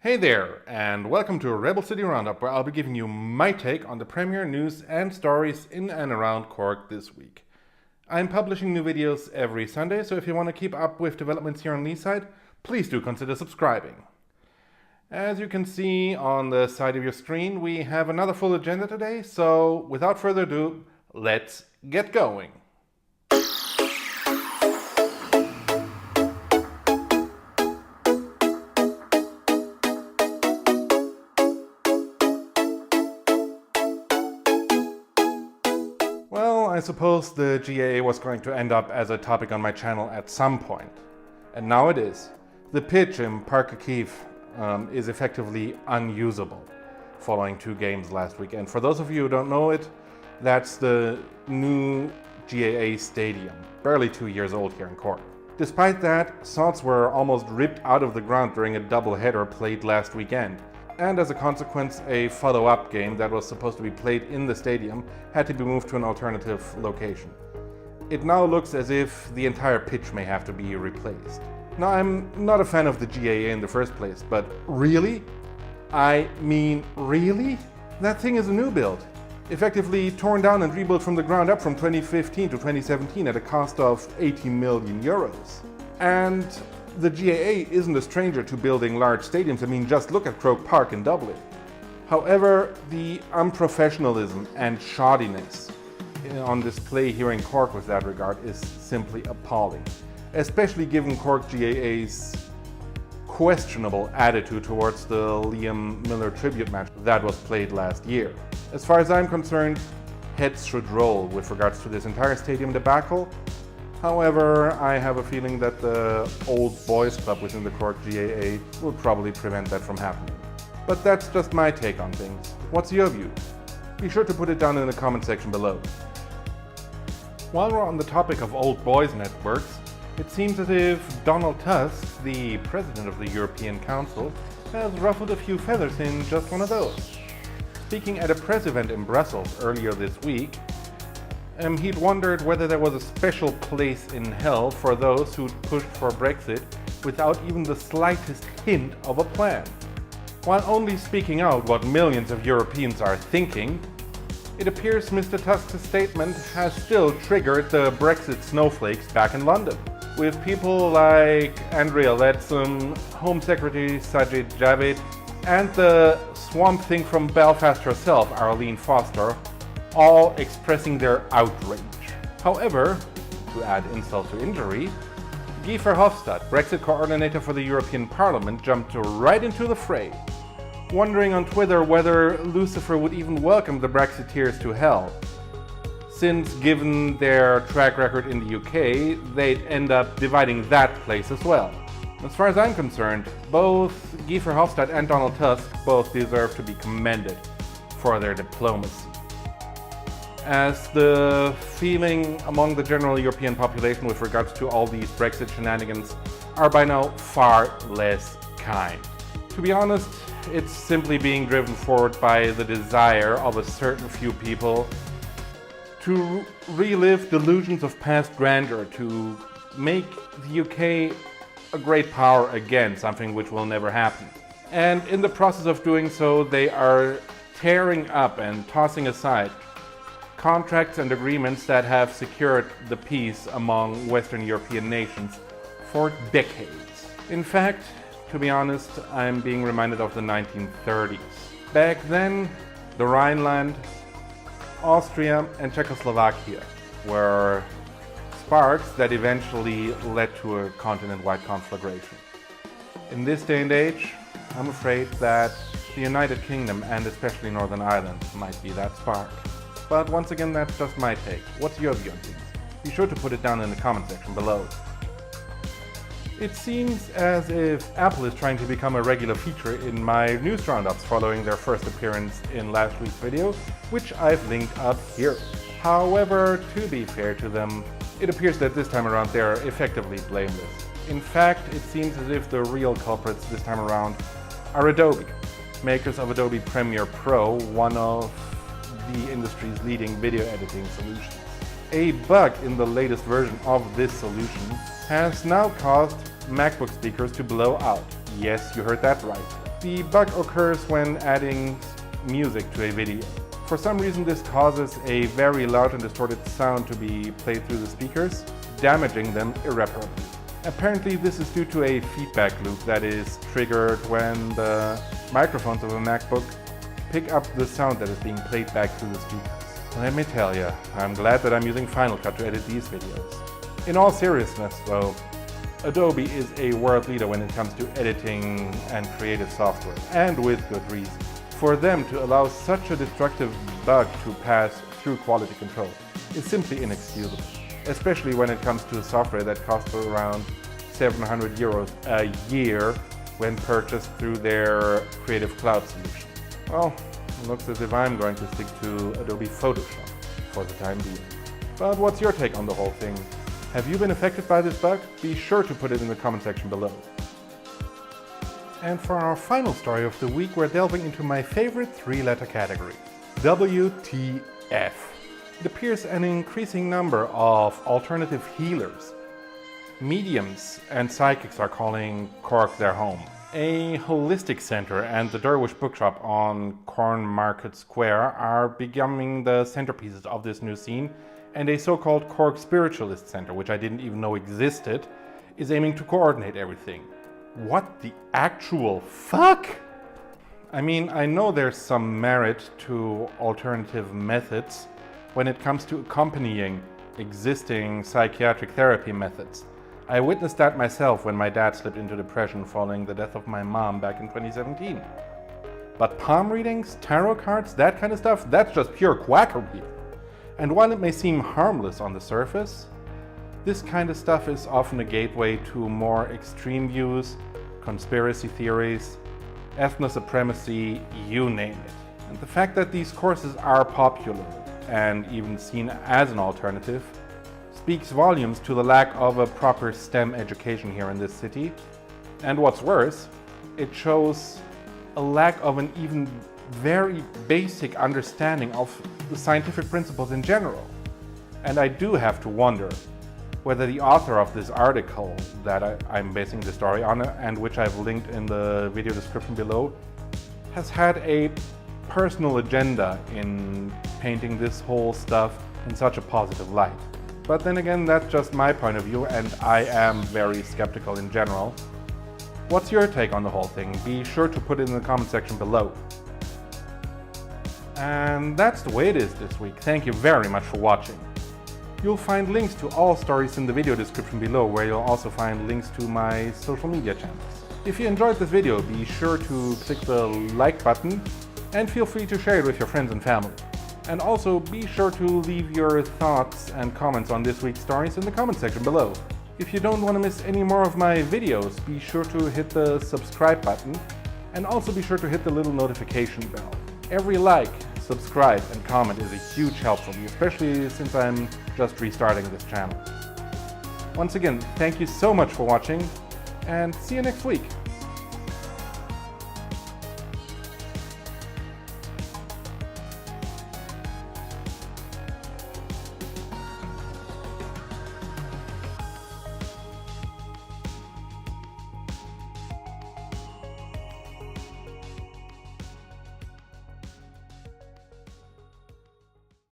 Hey there, and welcome to Rebel City Roundup, where I'll be giving you my take on the Premiere news and stories in and around Cork this week. I'm publishing new videos every Sunday, so if you want to keep up with developments here on Leeside, please do consider subscribing. As you can see on the side of your screen, we have another full agenda today, so without further ado, let's get going. Well, I suppose the GAA was going to end up as a topic on my channel at some point. And now it is. The pitch in Páirc Uí Chaoimh is effectively unusable following 2 games last week. And for those of you who don't know it, that's the new GAA stadium, barely 2 years old here in Cork. Despite that, sods were almost ripped out of the ground during a double-header played last weekend. And as a consequence, a follow-up game that was supposed to be played in the stadium had to be moved to an alternative location. It now looks as if the entire pitch may have to be replaced. Now, I'm not a fan of the GAA in the first place, but really? I mean, really? That thing is a new build, effectively torn down and rebuilt from the ground up from 2015 to 2017 at a cost of 80 million euros. And the GAA isn't a stranger to building large stadiums. I mean, just look at Croke Park in Dublin. However, the unprofessionalism and shoddiness on display here in Cork with that regard is simply appalling, especially given Cork GAA's questionable attitude towards the Liam Miller tribute match that was played last year. As far as I'm concerned, heads should roll with regards to this entire stadium debacle. However, I have a feeling that the old boys club within the Cork GAA will probably prevent that from happening. But that's just my take on things. What's your view? Be sure to put it down in the comment section below. While we're on the topic of old boys networks, it seems as if Donald Tusk, the president of the European Council, has ruffled a few feathers in just one of those. Speaking at a press event in Brussels earlier this week, he'd wondered whether there was a special place in hell for those who'd pushed for Brexit without even the slightest hint of a plan. While only speaking out what millions of Europeans are thinking, it appears Mr. Tusk's statement has still triggered the Brexit snowflakes back in London, with people like Andrea Leadsom, Home Secretary Sajid Javid, and the Swamp Thing from Belfast herself, Arlene Foster, all expressing their outrage. However, to add insult to injury, Guy Verhofstadt, Brexit coordinator for the European Parliament, jumped right into the fray, wondering on Twitter whether Lucifer would even welcome the Brexiteers to hell, since given their track record in the UK, they'd end up dividing that place as well. As far as I'm concerned, both Guy Verhofstadt and Donald Tusk both deserve to be commended for their diplomacy, as the feeling among the general European population with regards to all these Brexit shenanigans are by now far less kind. To be honest, it's simply being driven forward by the desire of a certain few people to relive delusions of past grandeur, to make the UK a great power again, something which will never happen. And in the process of doing so, they are tearing up and tossing aside contracts and agreements that have secured the peace among Western European nations for decades. In fact, to be honest, I'm being reminded of the 1930s. Back then, the Rhineland, Austria, and Czechoslovakia were sparks that eventually led to a continent-wide conflagration. In this day and age, I'm afraid that the United Kingdom, and especially Northern Ireland, might be that spark. But once again, that's just my take. What's your view on things? Be sure to put it down in the comment section below. It seems as if Apple is trying to become a regular feature in my news roundups following their first appearance in last week's video, which I've linked up here. However, to be fair to them, it appears that this time around they're effectively blameless. In fact, it seems as if the real culprits this time around are Adobe, makers of Adobe Premiere Pro, one of the industry's leading video editing solutions. A bug in the latest version of this solution has now caused MacBook speakers to blow out. Yes, you heard that right. The bug occurs when adding music to a video. For some reason this causes a very loud and distorted sound to be played through the speakers, damaging them irreparably. Apparently this is due to a feedback loop that is triggered when the microphones of a MacBook pick up the sound that is being played back through the speakers. Let me tell you, I'm glad that I'm using Final Cut to edit these videos. In all seriousness though, Adobe is a world leader when it comes to editing and creative software, and with good reason. For them to allow such a destructive bug to pass through quality control is simply inexcusable, especially when it comes to software that costs around 700 euros a year when purchased through their Creative Cloud solution. Well, it looks as if I'm going to stick to Adobe Photoshop for the time being. But what's your take on the whole thing? Have you been affected by this bug? Be sure to put it in the comment section below. And for our final story of the week, we're delving into my favorite three-letter category, WTF. It appears an increasing number of alternative healers, mediums and psychics are calling Cork their home. A holistic center and the Derwish bookshop on Corn Market Square are becoming the centerpieces of this new scene, and a so-called Cork Spiritualist Center, which I didn't even know existed, is aiming to coordinate everything. What the actual fuck? I mean, I know there's some merit to alternative methods when it comes to accompanying existing psychiatric therapy methods. I witnessed that myself when my dad slipped into depression following the death of my mom back in 2017. But palm readings, tarot cards, that kind of stuff, that's just pure quackery. And while it may seem harmless on the surface, this kind of stuff is often a gateway to more extreme views, conspiracy theories, ethno-supremacy, you name it. And the fact that these courses are popular and even seen as an alternative speaks volumes to the lack of a proper STEM education here in this city. And what's worse, it shows a lack of an even very basic understanding of the scientific principles in general. And I do have to wonder whether the author of this article that I'm basing the story on, and which I've linked in the video description below, has had a personal agenda in painting this whole stuff in such a positive light. But then again, that's just my point of view, and I am very skeptical in general. What's your take on the whole thing? Be sure to put it in the comment section below. And that's the way it is this week. Thank you very much for watching. You'll find links to all stories in the video description below, where you'll also find links to my social media channels. If you enjoyed this video, be sure to click the like button and feel free to share it with your friends and family. And also be sure to leave your thoughts and comments on this week's stories in the comment section below. If you don't want to miss any more of my videos, be sure to hit the subscribe button and also be sure to hit the little notification bell. Every like, subscribe and comment is a huge help for me, especially since I'm just restarting this channel. Once again, thank you so much for watching and see you next week.